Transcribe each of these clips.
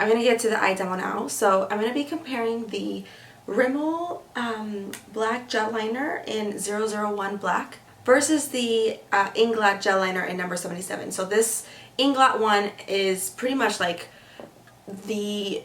I'm going to get to the eye demo now. So I'm going to be comparing the RImmel Black Gel Liner in 001 Black versus the Inglot Gel Liner in number 77. So this Inglot one is pretty much like the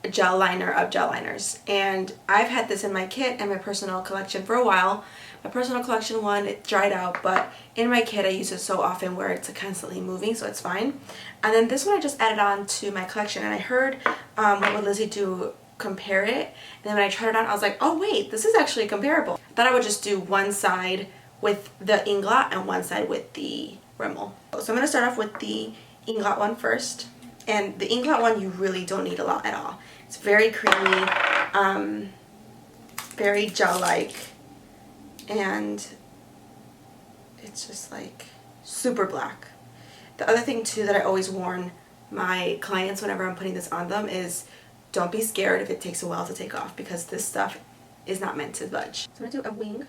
gel liner of gel liners, and I've had this in my kit and my personal collection for a while. My personal collection one, it dried out, but in my kit I use it so often where it's constantly moving, so it's fine. And then this one I just added on to my collection, and I heard what would Lizzie do, compare it, and then when I tried it on I was like, oh wait, this is actually comparable. I thought I would just do one side with the Inglot and one side with the RImmel. So I'm going to start off with the Inglot one first. And the Inglot one, you really don't need a lot at all. It's very creamy, very gel-like, and it's just like super black. The other thing too that I always warn my clients whenever I'm putting this on them is don't be scared if it takes a while to take off, because this stuff is not meant to budge. So I'm going to do a wing.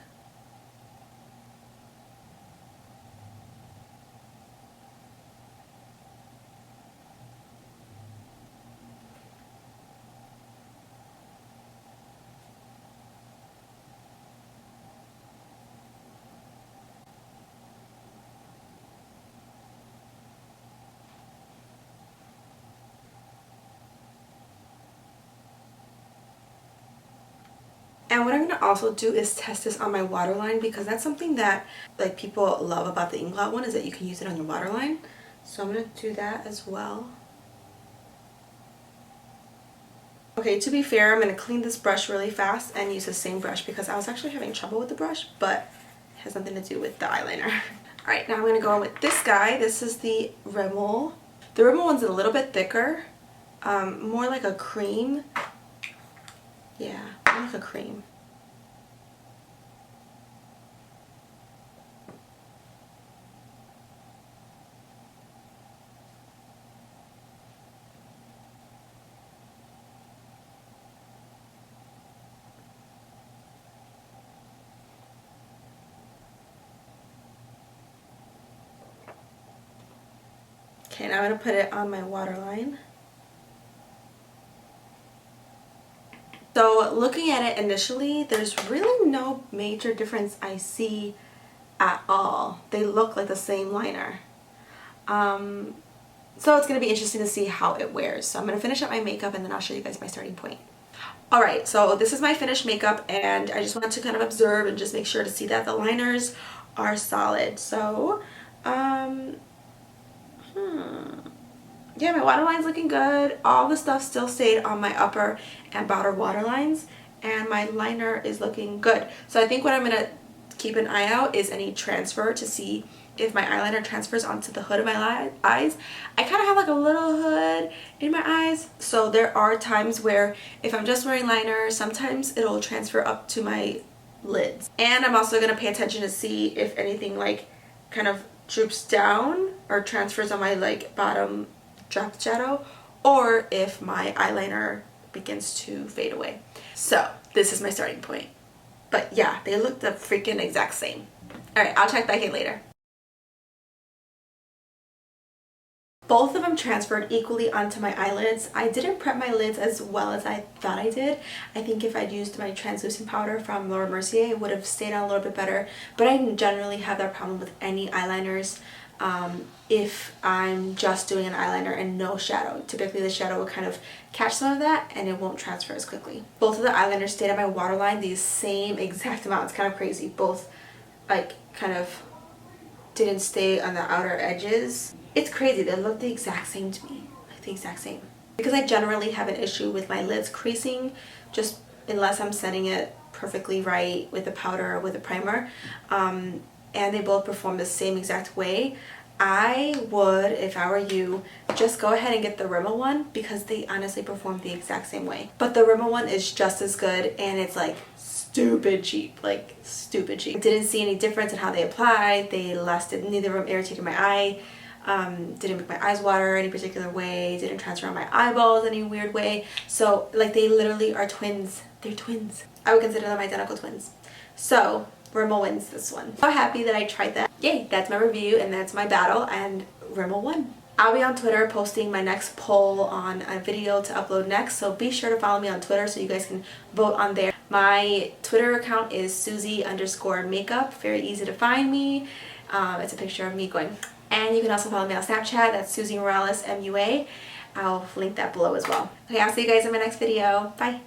And what I'm going to also do is test this on my waterline, because that's something that like people love about the Inglot one, is that you can use it on your waterline. So I'm going to do that as well. Okay, to be fair, I'm going to clean this brush really fast and use the same brush because I was actually having trouble with the brush, but it has nothing to do with the eyeliner. Alright, now I'm going to go on with this guy. This is the RImmel. The RImmel one's a little bit thicker, more like a cream. Yeah, more like a cream. Okay, now I'm going to put it on my waterline. So looking at it initially, there's really no major difference I see at all. They look like the same liner. So it's going to be interesting to see how it wears. So I'm going to finish up my makeup and then I'll show you guys my starting point. Alright, so this is my finished makeup, and I just wanted to kind of observe and just make sure to see that the liners are solid. So, yeah, my waterline's looking good. All the stuff still stayed on my upper and bottom waterlines, and my liner is looking good. So I think what I'm going to keep an eye out is any transfer to see if my eyeliner transfers onto the hood of my eyes. I kind of have like a little hood in my eyes, so there are times where if I'm just wearing liner, sometimes it'll transfer up to my lids. And I'm also going to pay attention to see if anything like kind of droops down or transfers on my like bottom drop shadow, or if my eyeliner begins to fade away. So this is my starting point. But yeah, they look the freaking exact same. Alright, I'll check back in later. Both of them transferred equally onto my eyelids. I didn't prep my lids as well as I thought I did. I think if I'd used my translucent powder from Laura Mercier, it would have stayed on a little bit better. But I generally have that problem with any eyeliners if I'm just doing an eyeliner and no shadow. Typically the shadow will kind of catch some of that and it won't transfer as quickly. Both of the eyeliners stayed on my waterline the same exact amount. It's kind of crazy. Both like kind of didn't stay on the outer edges. It's crazy. They look the exact same to me. Like the exact same. Because I generally have an issue with my lids creasing, just unless I'm setting it perfectly right with the powder or with the primer. And they both perform the same exact way. I would, if I were you, just go ahead and get the RImmel one because they honestly perform the exact same way. But the RImmel one is just as good, and it's like stupid cheap, like stupid cheap. I didn't see any difference in how they applied. They lasted, neither of them irritated my eye. Didn't make my eyes water any particular way, didn't transfer on my eyeballs any weird way. So like they literally are twins. They're twins. I would consider them identical twins. So RImmel wins this one. So happy that I tried that. Yay, that's my review and that's my battle, and RImmel won. I'll be on Twitter posting my next poll on a video to upload next, so be sure to follow me on Twitter so you guys can vote on there. My Twitter account is Susie_makeup. Very easy to find me. It's a picture of me going. And you can also follow me on Snapchat. That's Susie Morales MUA. I'll link that below as well. Okay, I'll see you guys in my next video. Bye.